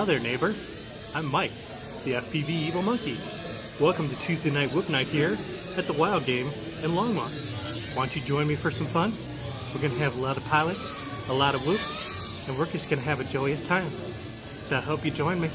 Hi there, neighbor. I'm Mike, the FPV Evil Monkey. Welcome to Tuesday Night Whoop Night here at the Wild Game in Longmont. Why don't you join me for some fun? We're going to have a lot of pilots, a lot of whoops, and we're just going to have a joyous time. So I hope you join me.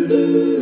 Do